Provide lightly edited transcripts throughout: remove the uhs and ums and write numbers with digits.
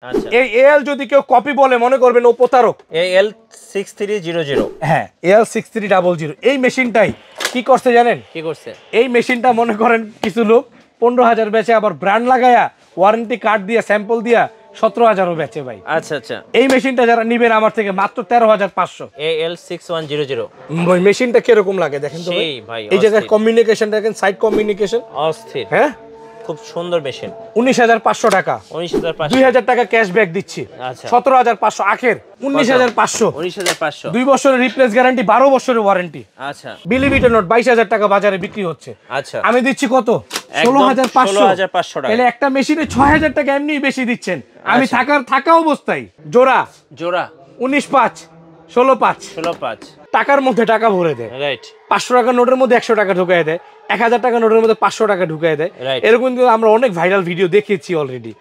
আচ্ছা এই এল যদি কেউ কপি বলে মনে করবেন ও প্রতারক। এল 6300 হ্যাঁ এল 6300 এই মেশিনটাই কি করছে জানেন? কি করছে? এই মেশিনটা মনে করেন কিছু লোক 15,000 বেচে, আবার ব্র্যান্ড লাগায়া ওয়ারেন্টি কার্ড দিয়ে স্যাম্পল দিয়া 17,000ও বেচে ভাই। আচ্ছা আচ্ছা এই মেশিনটা যারা নিবেন আমার থেকে মাত্র 13,500। এল 6100 ওই মেশিনটা কিরকম লাগে দেখেন তো ভাই। এই জায়গায় কমিউনিকেশন দেখেন, সাইড কমিউনিকেশন অস্থির। হ্যাঁ খুব সুন্দর মেশিন। 19,500 টাকা, 19,500 2,000 টাকা ক্যাশব্যাক দিচ্ছি। আচ্ছা 17,500 আখের 19,500 19,500 2 বছরের রিপ্লেস গ্যারান্টি, 12 বছরের ওয়ারেন্টি। আচ্ছা বিলিভিটের নোট 22,000 টাকা বাজারে বিক্রি হচ্ছে। আচ্ছা আমি দিচ্ছি কত? 16,500 টাকা। তাহলে একটা মেশিনে 6,000 টাকা এমনি বেশি দিচ্ছেন। আমি থাকা অবস্থায় জোড়া 19,500 16,500 টাকার মধ্যে টাকা ভরে দেয়। রাইট। 500 টাকার নোটের মধ্যে 100 টাকা ঢুকায় দেয়, 1,000 টাকার নোটের মধ্যে 500 টাকা ঢুকায় দেয়। এরকম কিন্তু আমরা অনেক ভাইরাল ভিডিও দেখিয়েছি অলরেডি।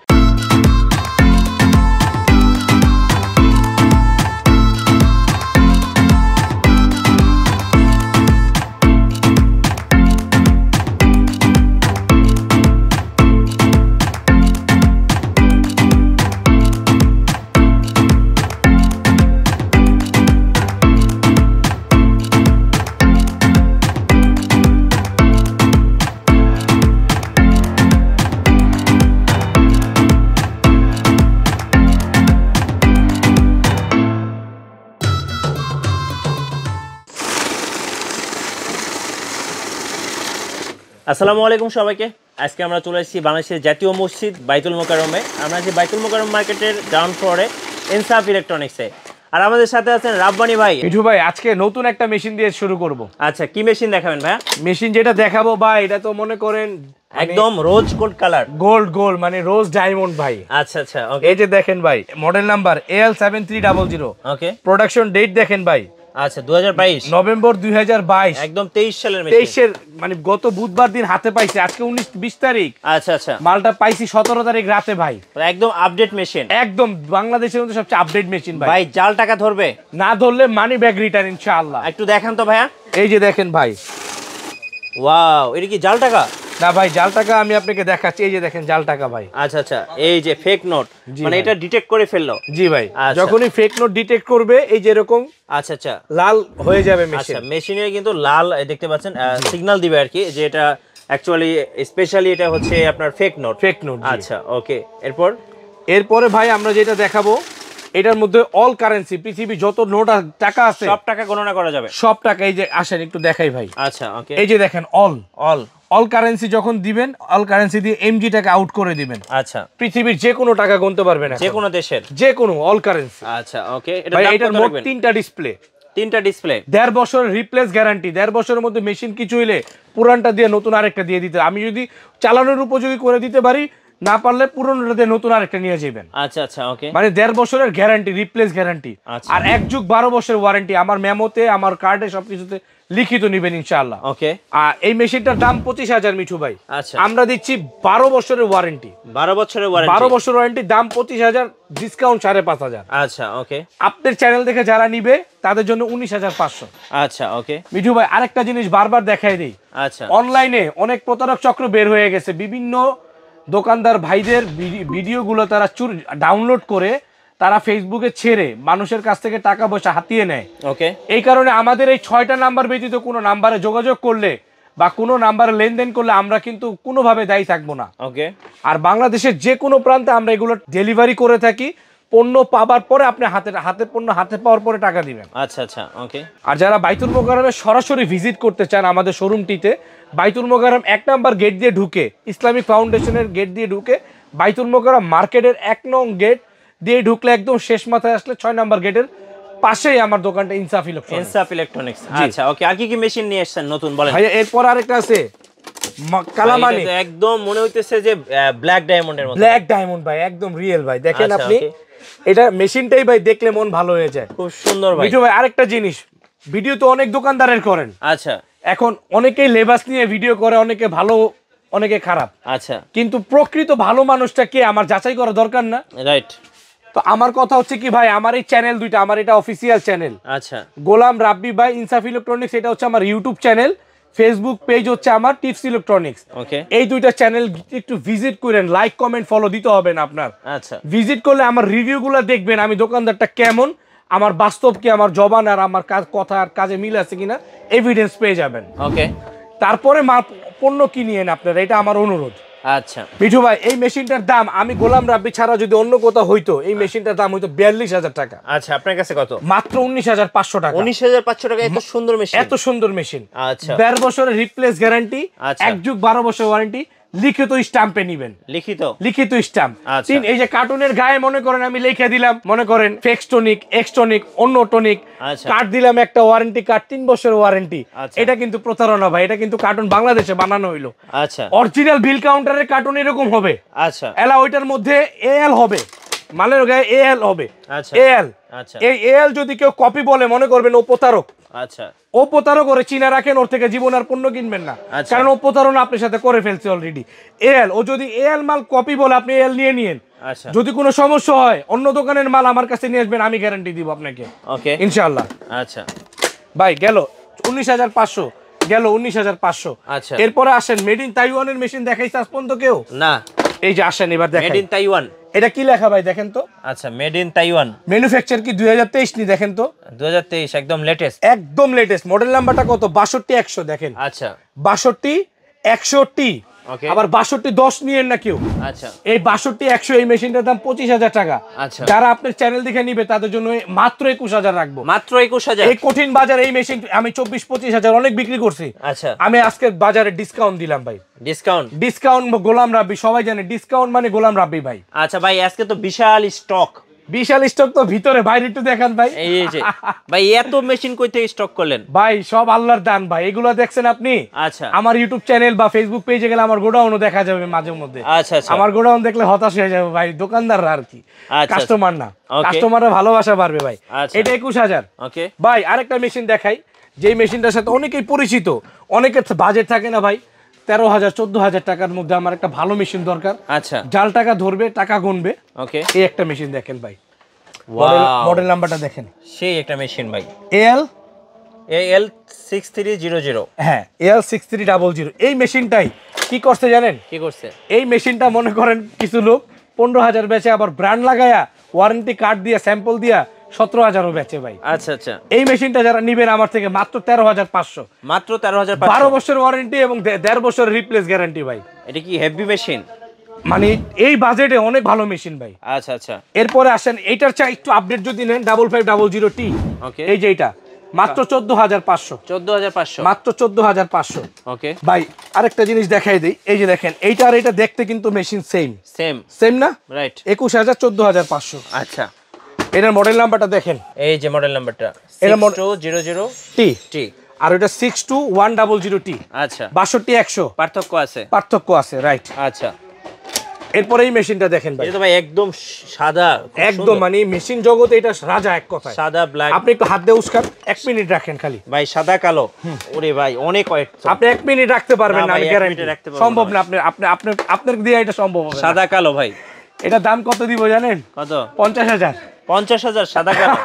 আসসালামু আলাইকুম সবাইকে। আজকে আমরা চলে এসেছি বাংলাদেশের জাতীয় মসজিদ বাইতুল মোকাররমে। আমরা যে বাইতুল মোকাররম মার্কেটের গ্রাউন্ড ফ্লোরে ইনসাফ ইলেকট্রনিক্সে, আর আমাদের সাথে আছেন রাব্বানি ভাই। মিঠু ভাই আজকে নতুন একটা মেশিন দিয়ে শুরু করব। আচ্ছা কি মেশিন দেখাবেন ভাই? মেশিন যেটা দেখাবো ভাই এটা তো মনে করেন একদম রোজ গোল্ড কালার, গোল্ড মানে রোজ ডায়মন্ড ভাই। আচ্ছা আচ্ছা ওকে। এই যে দেখেন ভাই মডেল নাম্বার AL7300। ওকে। প্রোডাকশন ডেট দেখেন ভাই, আচ্ছা 2022 নভেম্বর 2022, একদম 23 সালের মেশিন। 23-এর মানে গত বুধবার দিন হাতে পাইছি, আজকে 20 তারিখ। আচ্ছা আচ্ছা মালটা পাইছি 17 তারিখ রাতে ভাই। একদম আপডেট মেশিন, একদম বাংলাদেশের মধ্যে সবচেয়ে আপডেট মেশিন ভাই। ভাই জাল টাকা ধরবে না ধরলে মানি ব্যাক রিটার্ন ইনশাআল্লাহ। একটু দেখান তো ভাইয়া। এই যে দেখেন ভাই, ওয়াও এটা কি জাল টাকা? না ভাই জাল টাকা আমি আপনাকে দেখাচ্ছি। এই যে দেখেন জাল টাকা ভাই। আচ্ছা আচ্ছা এই যে ফেক নোট, মানে এটা ডিটেক্ট করে ফেললো। জি ভাই, যখনই ফেক নোট ডিটেক্ট করবে এই যে এরকম আচ্ছা আচ্ছা লাল হয়ে যাবে মেশিন। আচ্ছা মেশিনে কিন্তু লাল দেখতে পাচ্ছেন, সিগন্যাল দিবে আর কি যে এটা অ্যাকচুয়ালি স্পেশালি এটা হচ্ছে আপনার ফেক নোট। আচ্ছা ওকে। এরপরে ভাই আমরা যেটা দেখাবো এটার মধ্যে অল কারেন্সি, পৃথিবী যত নোট টাকা আছে সব টাকা গণনা করা যাবে, সব টাকা। এই যে আসেন একটু দেখাই ভাই। আচ্ছা ওকে। এই যে দেখেন অল কারেন্সি যখন দিবেন, অল কারেন্সি দিয়ে এমজি টাকা আউট করে দিবেন। আচ্ছা পৃথিবীর যে কোনো টাকা গুনতে পারবেন, যে কোনো দেশের যে কোনো অল কারেন্সি। আচ্ছা ওকে। এটার মোট 3টা ডিসপ্লে, 1.5 বছর রিপ্লেস গ্যারান্টি। 1.5 বছরের মধ্যে মেশিন কিছু হইলে পুরানটা দিয়ে নতুন আরেকটা দিয়ে দিতে, আমি যদি চালানোর উপযোগী করে দিতে পারি, না পারলে পুরনোটা দিয়ে নতুন আরেকটা নিয়ে যাবেন। আচ্ছা আচ্ছা ওকে। মানে 1.5 বছরের গ্যারান্টি, রিপ্লেস গ্যারান্টি, আর 1 যুগ 12 বছরের ওয়ারেন্টি। আমার মেমোতে আমার কার্ডে সবকিছুতে লিখিত নিবেন ইনশাআল্লাহ। ওকে। আর এই মেশিনটার দাম 25,000 মিঠু ভাই। আচ্ছা আমরা দিচ্ছি 12 বছরের ওয়ারেন্টি। 12 বছরের ওয়ারেন্টি, 12 বছর ওয়ারেন্টি, দাম 25,000, ডিসকাউন্ট 5,500। আচ্ছা ওকে। আপনার চ্যানেল দেখে যারা নিবে তাদের জন্য 19,500। আচ্ছা ওকে। মিঠু ভাই আরেকটা জিনিস বারবার দেখাই দেই। আচ্ছা অনলাইনে অনেক প্রতারক চক্র বের হয়ে গেছে। বিভিন্ন দোকানদার ভাইদের ভিডিওগুলো তারা ডাউনলোড করে তারা ফেসবুকে ছেড়ে মানুষের কাছ থেকে টাকা পয়সা হাতিয়ে নেয়। ওকে। এই কারণে আমাদের এই 6টা নাম্বার ব্যতীত কোনো নাম্বারে যোগাযোগ করলে বা কোনো নাম্বারে লেনদেন করলে আমরা কিন্তু কোনোভাবে দায়ী থাকবো না। ওকে। আর বাংলাদেশের যে কোনো প্রান্তে আমরা এগুলো ডেলিভারি করে থাকি। পণ্য পাবার পরে আপনি পণ্য হাতে পাওয়ার পরে টাকা দিবেন। আচ্ছা আচ্ছা ওকে। আর যারা বাইতুল মোকাররমে সরাসরি ভিজিট করতে চান আমাদের শোরুমটিতে, বাইতুল মোকাররম 1 নাম্বার গেট দিয়ে ঢুকে, ইসলামিক ফাউন্ডেশনের গেট দিয়ে ঢুকে বাইতুল মোকাররম মার্কেটের 1 নং গেট দিয়ে ঢুকলে একদম শেষ মাথায় আসলে 6 নাম্বার গেটের পাশেই আমার দোকানটা ইনসাফ ইলেকট্রনিক্স। আচ্ছা ওকে। আর কি মেশিন নিয়ে এসেছেন নতুন বলেন ভাই? এরপর আরেকটা আছে কালামানি, একদম মনে হইতেছে যে ব্ল্যাক ডায়মন্ডের মতো। ব্ল্যাক ডায়মন্ড ভাই, একদম রিয়েল ভাই। দেখেন আপনি এটা মেশিনটাই ভাই দেখলে মন ভালো হয়ে যায়, খুব সুন্দর ভাই। মিঠু ভাই আরেকটা জিনিস, ভিডিও তো অনেক দোকানদারের করেন। আচ্ছা এখন অনেকেই লেবাস নিয়ে ভিডিও করে, অনেকে ভালো অনেকে খারাপ। আচ্ছা কিন্তু প্রকৃত ভালো মানুষটা কে আমার যাচাই করা দরকার না? রাইট। তো আমার কথা হচ্ছে কি ভাই, আমার এই চ্যানেল দুইটা, আমার এটা অফিসিয়াল চ্যানেল। আচ্ছা গোলাম রাব্বি ভাই ইনসাফ ইলেকট্রনিক্স, এটা হচ্ছে আমার ইউটিউব চ্যানেল। ফেসবুক পেজ হচ্ছে আমার টিপস ইলেকট্রনিক্স। ওকে, এই দুইটা চ্যানেল একটু ভিজিট করেন, লাইক কমেন্ট ফলো দিতে হবে না আপনার। আচ্ছা, ভিজিট করলে আমার রিভিউগুলো দেখবেন, আমি দোকানদারটা কেমন, আমার বাস্তব কি, আমার জবান আর আমার কথা আর কাজে মিল আছে কিনা এভিডেন্স পেয়ে যাবেন। ওকে, তারপরে পণ্য কিনিয়েন আপনারা, এটা আমার অনুরোধ। আচ্ছা মিঠু ভাই, এই মেশিনটার দাম আমি গোলাম রাব্বি ছাড়া যদি অন্য কোথাও হইতো, এই মেশিনটার দাম হইতো 42,000 টাকা। আচ্ছা, আপনার কাছে কত? মাত্র 19,500 টাকা। 19,500 টাকা? এত সুন্দর মেশিন, এত সুন্দর মেশিন। আচ্ছা, 1.5 বছরের রিপ্লেস গ্যারান্টি, 1 যুগ 12 বছর ওয়ারেন্টি, লিখিত স্ট্যাম্পে নিবেন। লিখিত স্ট্যাম্প। তিন, এই যে কার্টুনের গায়ে মনে করেন আমি লিখে দিলাম, মনে করেন ফেক্সটনিক, এক্সটনিক, অন্য টনিক কার্ড দিলাম, একটা ওয়ারেন্টি কার্ড, 3 বছরের ওয়ারেন্টি। এটা কিন্তু প্রতারণা ভাই, এটা কিন্তু কার্টুন বাংলাদেশে বানানো হইলো। আচ্ছা, অরিজিনাল বিল কাউন্টারের কার্টুন এরকম হবে। আচ্ছা, এলা ওইটার মধ্যে এএল হবে, মালের গায়ে এএল হবে। আচ্ছা, এএল, আচ্ছা, এই এএল যদি কেউ কপি বলে মনে করবেন ও প্রতারক। আচ্ছা, ও প্রতারক করে চিনা রাখেন, ওর থেকে জীবন আর পণ্য কিনবেন না, কারণ ও প্রতারণা আপনার সাথে করে ফেলছে অলরেডি। এএল, ও যদি এএল মাল কপি বলে আপনি এএল নিয়ে নিয়েন। আচ্ছা, যদি কোনো সমস্যা হয় অন্য দোকানের মাল আমার কাছে নিয়ে আসবেন, আমি গ্যারান্টি দিব আপনাকে। ওকে, ইনশাআল্লাহ। আচ্ছা ভাই গেল 19,500, গেল 19,500। আচ্ছা, এরপরে আসেন মেড ইন তাইওয়ানের মেশিন দেখাইছে আজ পর্যন্ত কেউ? না। এই যে আসেন এবার দেখেন, মেড ইন তাইওয়ান। এটা কি লেখা ভাই দেখেন তো। আচ্ছা, মেড ইন তাইওয়ান, ম্যানুফ্যাকচার কি 2023 নি? দেখেন তো 2023, একদম লেটেস্ট, একদম লেটেস্ট। মডেল নাম্বারটা কত? 62,100। দেখেন, আচ্ছা, 62,100 ওকে, আবার 62,10 নিয়েন না কেউ। আচ্ছা, এই 62,100 এই মেশিনটার দাম 25,000 টাকা। আচ্ছা, যারা আপনার চ্যানেল দেখে নিবে তাদের জন্য মাত্র 21,000 রাখবো। মাত্র 21,000? এই কঠিন বাজারে এই মেশিন আমি 24-25,000 অনেক বিক্রি করছি। আচ্ছা, আমি আজকে বাজারে ডিসকাউন্ট দিলাম ভাই। ডিসকাউন্ট গোলাম রাব্বি, সবাই জানে ডিসকাউন্ট মানে গোলাম রাব্বি ভাই। আচ্ছা ভাই, আজকে তো বিশাল স্টক। বিশাল স্টক তো ভিতরে, বাইরে একটু দেখান ভাই। এই যে ভাই, এত মেশিন কই থেকে স্টক করলেন ভাই? সব আল্লাহর দান ভাই, এগুলো দেখছেন আপনি? আচ্ছা, আমার ইউটিউব চ্যানেল বা ফেসবুক পেজে গেলে আমার গোডাউনও দেখা যাবে মাঝে মধ্যে। আচ্ছা, আচ্ছা, আমার গোডাউন দেখলে হতাশ হয়ে যাবে ভাই, দোকানদাররা আর কি, কাস্টমার না। কাস্টমাররা ভালোবাসা পারবে ভাই। এটা 21,000। ওকে ভাই, আরেকটা মেশিন দেখাই, যেই মেশিনটার সাথে অনেকেই পরিচিত, অনেকের বাজেট থাকে না ভাই, 13,000 14,000 টাকার মধ্যে আমার একটা ভালো মেশিন দরকার। আচ্ছা, জাল টাকা ধরবে, টাকা গুনবে। ওকে, এই একটা মেশিন দেখেন ভাই, মডেল নাম্বারটা দেখেন। সেই একটা মেশিন ভাই, AL 6300। হ্যাঁ, AL 6300। এই মেশিনটাই কি করছে জানেন? কি করছে? এই মেশিনটা মনে করেন কিছু লোক 15,000 বেচে, আবার ব্র্যান্ড লাগায়া ওয়ারেন্টি কার্ড দিয়ে স্যাম্পল দিয়া 17,000ও বেচে ভাই। আচ্ছা, আচ্ছা, এই মেশিনটা যারা নিবেন আমার থেকে মাত্র 13,500। মাত্র 13,500? 12 বছর ওয়ারেন্টি এবং 1.5 বছর রিপ্লেস গ্যারান্টি ভাই। এটা কি হেভি মেশিন? মানে এই বাজেটে অনেক ভালো মেশিন ভাই। আচ্ছা, আচ্ছা, এরপরে আসেন এইটার চাই একটু আপডেট যদি নেন, 5500T। ওকে, এই যে এটা মাত্র 14,500। 14,500? মাত্র 14,500। ওকে ভাই, আরেকটা জিনিস দেখাই দেই, এই যে দেখেন, এইটা আর এটা দেখতে কিন্তু মেশিন সেম না? রাইট। 21,000 14,500। আচ্ছা, এটার মডেল নাম্বারটা দেখেন, এই যে মডেল নাম্বারটা, এটা 6200T। আর ওটা 62,100T। আচ্ছা, 62,100 পার্থক্য আছে, রাইট। আচ্ছা, এরপরে এই মেশিনটা দেখেন ভাই, এটা তো ভাই একদম সাদা, একদম মানে মেশিন জগতে এটা রাজা এক কথায়। সাদা ব্ল্যাক। আপনি একটু হাত দিয়ে উস্কান, 1 মিনিট রাখেন খালি ভাই, সাদা কালো। ওরে ভাই, অনেক ওয়েট। আপনি 1 মিনিট রাখতে পারবেন না? আমি গ্যারান্টি রাখতে পারবো সম্ভব না। আপনার দিয়ে এটা সম্ভব হবে না। সাদা কালো ভাই। এটা দাম কত দিব জানেন? কত? 50,000। 50,000 সাদা কালো?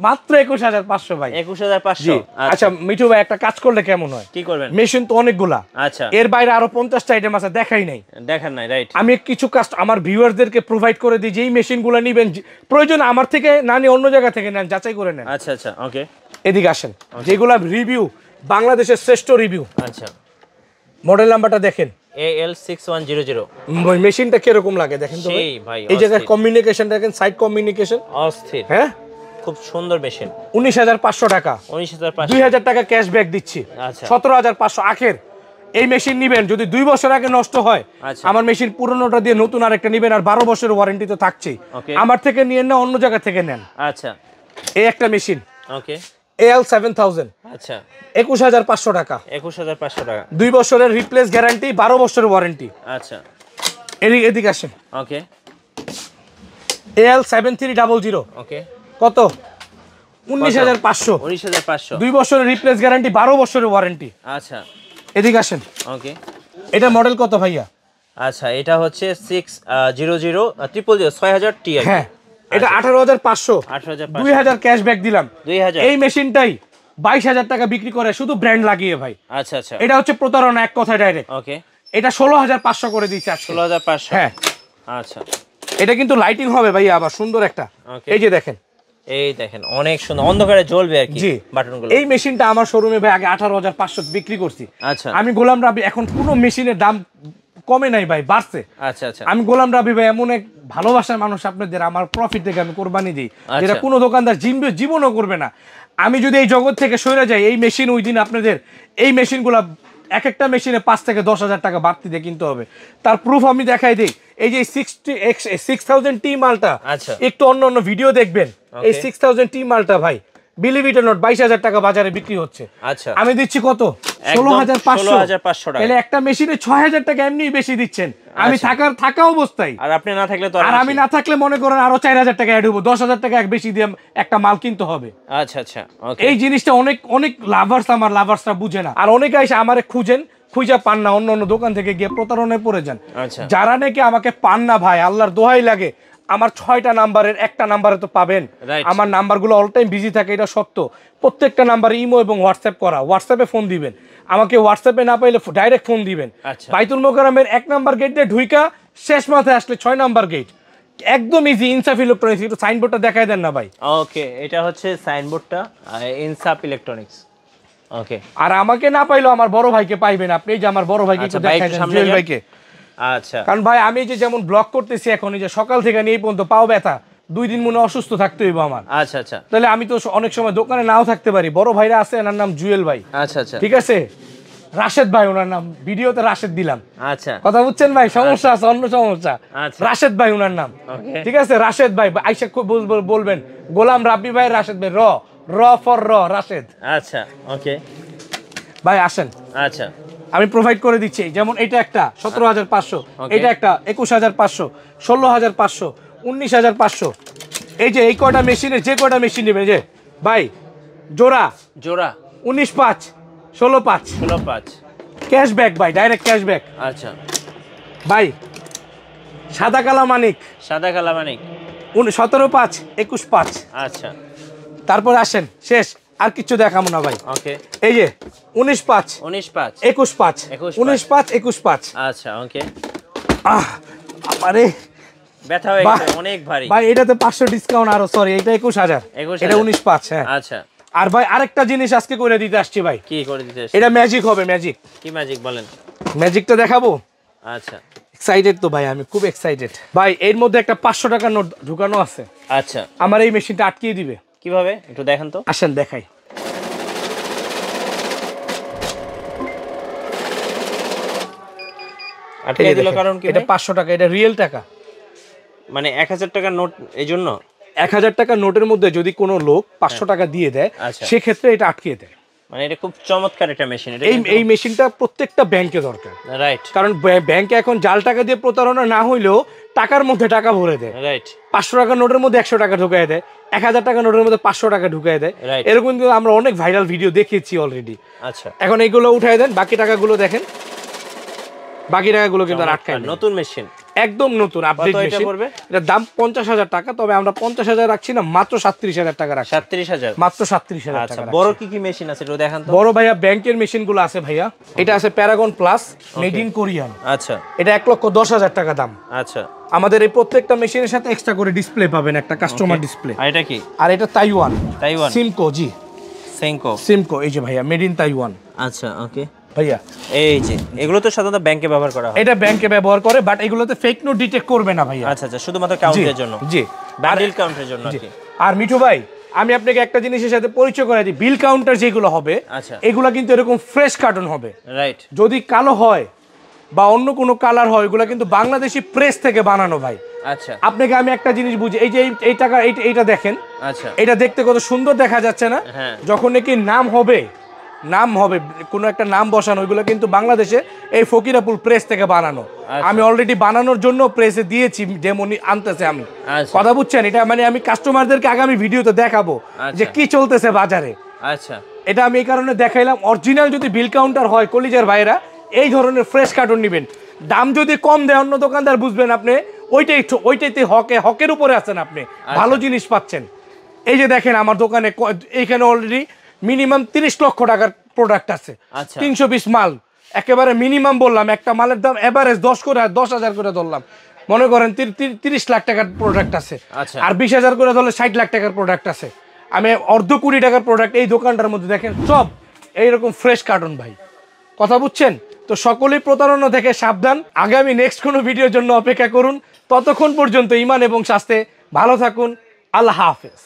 মাত্র 21,500 ভাই। 21,500? আচ্ছা মিঠু ভাই, একটা কাজ করলে কেমন হয়? কি করবেন? মেশিন তো অনেকগুলা। আচ্ছা, এর বাইরে আরো 50টা আইটেম আছে, দেখাই নাই। দেখেন নাই, রাইট। আমি কিছু কাজ আমার ভিউয়ারদেরকে প্রোভাইড করে দিই, যেই মেশিনগুলো নিবেন প্রয়োজন আমার থেকে না নিয়ে অন্য জায়গা থেকে নেন, যাচাই করে নেন। আচ্ছা, আচ্ছা, ওকে, এদিকে আসেন, যেগুলা রিভিউ বাংলাদেশের শ্রেষ্ঠ রিভিউ। আচ্ছা, মডেল নাম্বারটা দেখেন, AL 6100। ওই মেশিনটা কিরকম লাগে দেখেন তো ভাই। এই জায়গায় কমিউনিকেশন দেখেন, সাইড কমিউনিকেশন অস্থির। হ্যাঁ, খুব সুন্দর মেশিন। 19,500 টাকা। 19,500? 2,000 টাকা ক্যাশব্যাক দিচ্ছি। আচ্ছা, 17,500 আখের। এই মেশিন নিবেন যদি 2 বছর আগে নষ্ট হয়, আমার মেশিন পুরনোটা দিয়ে নতুন আরেকটা নিবেন, আর 12 বছরের ওয়ারেন্টি তো থাকছেই। আমার থেকে নিয়েন না, অন্য জায়গা থেকে নেন। আচ্ছা, এই একটা মেশিন, ওকে, AL 7000। আচ্ছা, 21,500 টাকা। 21,500 টাকা। 2 বছরের রিপ্লেস গ্যারান্টি, 12 বছরের ওয়ারেন্টি। আচ্ছা, এদিকে আসেন, ওকে, AL 7300। ওকে, কত? 19,500। 19,500? 2 বছরের রিপ্লেস গ্যারান্টি, 12 বছরের ওয়ারেন্টি। আচ্ছা, এদিকে আসেন, ওকে, এটা মডেল কত ভাইয়া? আচ্ছা, এটা হচ্ছে 6000T। হ্যাঁ, এটা 18,500। 18,500? 2,000 ক্যাশব্যাক দিলাম। 2,000? এই মেশিনটাই 22,000 টাকা বিক্রি করে শুধু ব্র্যান্ড লাগিয়ে ভাই। আচ্ছা আচ্ছা, এটা হচ্ছে প্রতারণা, এক কথায় ডাইরেক্ট। ওকে, এটা 16,500 করে দিচ্ছে আজকে। 16,500, হ্যাঁ আচ্ছা। এটা কিন্তু লাইটিং হবে ভাই আবার সুন্দর একটা, এই যে দেখেন, এই দেখেন অনেক সুন্দর, অন্ধকারে জ্বলবে আর কি জি বাটনগুলো। এই মেশিনটা আমার শোরুমে ভাই আগে 18,500 বিক্রি করছি। আচ্ছা, আমি গোলাম রাবি, এখন কোনো মেশিনের দাম কমে নাই ভাই, বাড়ছে। আচ্ছা আচ্ছা, আমি গোলাম রাবি ভাই এমন এক ভালোবাসার মানুষ আপনাদের, আমার প্রফিট থেকে আমি কোরবানি দিই, যেটা কোনো দোকানদার জীবনও করবে না। আমি যদি এই জগৎ থেকে সরে যাই, এই মেশিন ওই দিন আপনাদের এই মেশিনগুলা এক একটা মেশিনে 5 থেকে 10,000 টাকা বাড়তি দিয়ে কিনতে হবে। তার প্রুফ আমি দেখাই দিই, এই যে 6000 টি মালটা, একটু অন্য অন্য ভিডিও দেখবেন, এই 6000 টি মালটা ভাই বিলিভ ইট অর নট 22,000 টাকা বাজারে বিক্রি হচ্ছে। আচ্ছা, আমি দিচ্ছি কত? 16,500 টাকা। তাহলে একটা মেশিনে 6,000 টাকা এমনি বেশি দিচ্ছেন আমি থাকা অবস্থায়। আর আপনি না থাকলে তো, আর আমি না থাকলে মনে করেন আরো 4,000 টাকা অ্যাড হবো, 10,000 টাকা এক বেশি দিয়ে একটা মাল কিনতে হবে। আচ্ছা আচ্ছা, এই জিনিসটা অনেক অনেক লাভার্সরা বুঝে না। আর অনেকে এসে আমারে খুঁজা পান না, অন্য অন্য দোকান থেকে গিয়ে প্রতারণায় পড়ে যান। যারা নাকি আমাকে পান না ভাই, আল্লাহর দোহাই লাগে, আমার 6টা নাম্বারের একটা নাম্বারে তো পাবেন। আমার নাম্বারগুলো অল টাইম বিজি থাকে, এটা সত্য। প্রত্যেকটা নাম্বারে ইমো এবং হোয়াটসঅ্যাপ করা, হোয়াটসঅ্যাপে ফোন দিবেন আমাকে, হোয়াটসঅ্যাপে না পাইলে ডাইরেক্ট ফোন দিবেন। বাইতুল মোকাররমের 1 নাম্বার গেট দিয়ে ঢুইকা শেষ মাথায় আসলে 6 নাম্বার গেট, একদম ইজি। ইনসাফ ইলেকট্রনিক্স, একটু সাইনবোর্ডটা দেখায় দেন না ভাই। ওকে, এটা হচ্ছে সাইনবোর্ডটা, ইনসাফ ইলেকট্রনিক্স। ওকে, আর আমাকে না পাইলো আমার বড় ভাইকে পাইবেন আপনি, এই যে আমার বড় ভাইকে একটু দেখায় দেন, জুয়েল ভাইকে। আচ্ছা, কারণ ভাই আমি যে যেমন ব্লগ করতেছি এখন, এই যে সকাল থেকে নিয়ে পর্যন্ত পাও ব্যথা, 2 দিন মনে অসুস্থ থাকতে হইব আমার। আচ্ছা আচ্ছা, তাহলে আমি তো অনেক সময় দোকানে নাও থাকতে পারি। বড় ভাইরা আছে, এনার নাম জুয়েল ভাই। আচ্ছা আচ্ছা, ঠিক আছে, রাশেদ ভাই ওনার নাম, ভিডিওতে রাশেদ দিলাম। আচ্ছা, কথা বুঝছেন ভাই, সমস্যা আছে, অন্য সমস্যা। রাশেদ ভাই ওনার নাম, ঠিক আছে, রাশেদ ভাই। আইসা বলবেন গোলাম রাব্বি ভাই, রাশেদ ভাই, র ফর রাশেদ। আচ্ছা, ওকে ভাই আসেন, আচ্ছা আমি প্রোভাইড করে দিচ্ছি। যেমন এটা একটা 17,500, এটা একটা 21,500, 16,500, 19,500। এই যে এই কয়টা মেশিনের যে কয়টা মেশিন নেবে, যে ভাই জোড়া 19,500, 16,500 ক্যাশব্যাক ভাই, ডাইরেক্ট ক্যাশব্যাক। আচ্ছা ভাই সাদা কালা মানিক 17,500, 21,500। আচ্ছা, তারপর আসেন, শেষ আর কিছু দেখাবো না ভাই। ওকে, এই যে 19,500, 21,500, 19,500, 21,500। আচ্ছা, ওকে। আরে ব্যথা হয়ে গেছে, অনেক ভারী ভাই। এটাতে 500 ডিসকাউন্ট আরো, সরি, এটা 21,000, এটা 19,500। হ্যাঁ, আচ্ছা। আর ভাই আরেকটা জিনিস আজকে করে দিতে আসছি ভাই। কি করে দিতে আসছি? এটা ম্যাজিক হবে, ম্যাজিক। কি ম্যাজিক বলেন? ম্যাজিকটা দেখাবো। আচ্ছা, এক্সাইটেড তো ভাই, আমি খুব এক্সাইটেড ভাই। এর মধ্যে একটা 500 টাকার নোট ঢুকানো আছে। আচ্ছা, আমার এই মেশিনটা আটকিয়ে দিবে কিভাবে একটু দেখেন তো। আসেন দেখাই। আটকিয়ে দিল কারণ কি? এটা 500 টাকা, এটা রিয়েল টাকা, মানে 1000 টাকার নোট। এই জন্য 1000 টাকার নোটের মধ্যে যদি কোনো লোক 500 টাকা দিয়ে দেয়, সেক্ষেত্রে এটা আটকিয়ে দেয়। মানে এটা খুব চমৎকার একটা মেশিন। এই মেশিনটা প্রত্যেকটা ব্যাংকে দরকার, রাইট? কারণ ব্যাংকে এখন জাল টাকা দিয়ে প্রতারণা না হইলেও টাকার মধ্যে টাকা ভরে দেয়, রাইট? 500 টাকার নোটের মধ্যে 100 টাকা ঢুকায় দেয়, 1000 টাকার নোটের মধ্যে 500 টাকা ঢুকায় দেয়। এরকম কিন্তু আমরা অনেক ভাইরাল ভিডিও দেখেছি অলরেডি। আচ্ছা, এখন এইগুলো উঠায় দেন, বাকি টাকাগুলো দেখেন, বাকি টাকাগুলো কিন্তু আর আটকায়। নতুন মেশিন, একদম নতুন আপডেট মেশিন। এটার দাম 50,000 টাকা, তবে আমরা 50,000 রাখছি না, মাত্র 37,000 টাকা রাখছি। 37,000, মাত্র 37,000 টাকা। বড় কি কি মেশিন আছে একটু দেখান তো। বড় ভাইয়া ব্যাংকের মেশিনগুলো আছে ভাইয়া। এটা আছে Paragon plus, made in Korean. আচ্ছা, এটা 1,10,000 টাকা দাম। আচ্ছা, আমাদের এই প্রত্যেকটা মেশিনের সাথে এক্সট্রা করে ডিসপ্লে পাবেন, একটা কাস্টমার ডিসপ্লে। আর এটা কি? আর এটা তাইওয়ান সিমকো। জি, সিমকো, এই যে ভাইয়া মেড ইন তাইওয়ান। আচ্ছা, ওকে ভাইয়া। এই যে এগুলো তো সাধারণত ব্যাংকে ব্যবহার করা হয়। এটা ব্যাংকে ব্যবহার করে, বাট এগুলোতে ফেক নোট ডিটেক্ট করবে না ভাইয়া। আচ্ছা আচ্ছা, শুধুমাত্র কাউন্টের জন্য। জি, বান্ডিল কাউন্টের জন্য। আর মিঠু ভাই, আমি আপনাকে একটা জিনিসের সাথে পরিচয় করাই দিই। বিল কাউন্টার যেগুলো হবে, এগুলা কিন্তু এরকম ফ্রেশ কার্টন হবে, রাইট? যদি কালো হয় বা অন্য কোনো কালার হয়, এগুলো কিন্তু বাংলাদেশি প্রেস থেকে বানানো ভাই। আচ্ছা, আপনাকে আমি একটা জিনিস বুঝি, এই যে এই টাকা এইটা দেখেন। আচ্ছা, এটা দেখতে কত সুন্দর দেখা যাচ্ছে না? যখন নাকি নাম হবে কোনো একটা নাম বসানো, ওইগুলো কিন্তু বাংলাদেশে এই ফকিরাপুল প্রেস থেকে বানানো। আমি অলরেডি বানানোর জন্য প্রেসে দিয়েছি, যেমন আনতেছে। আমি কথা বুঝছেন? এটা মানে আমি কাস্টমারদেরকে আগামী ভিডিওতে দেখাবো যে কি চলতেছে বাজারে। আচ্ছা, এটা আমি এই কারণে দেখাইলাম। অরিজিনাল যদি বিল কাউন্টার হয়, কলিজার ভাইরা এই ধরনের ফ্রেশ কার্টন নেবেন। দাম যদি কম দেয় অন্য দোকানদার, বুঝবেন আপনি ওইটাইতে হকের উপরে আছেন, আপনি ভালো জিনিস পাচ্ছেন। এই যে দেখেন আমার দোকানে এইখানে অলরেডি মিনিমাম 30 লক্ষ টাকার প্রোডাক্ট আছে। আচ্ছা 300 পিস মাল একেবারে মিনিমাম বললাম, একটা মালের দাম এভারেজ 10,000 করে ধরলাম, মনে করেন 30 লাখ টাকার প্রোডাক্ট আছে। আচ্ছা আর 20,000 করে ধরলে 60 লাখ টাকার প্রোডাক্ট আছে। আমি অর্ধ কোটি টাকার প্রোডাক্ট এই দোকানটার মধ্যে দেখেন সব এইরকম ফ্রেশ কার্টন ভাই, কথা বুঝছেন? তো সকলেই প্রতারণা থেকে সাবধান। আগামী নেক্সট কোনো ভিডিওর জন্য অপেক্ষা করুন। ততক্ষণ পর্যন্ত ইমান এবং স্বাস্থ্যে ভালো থাকুন। আল্লাহ হাফেজ।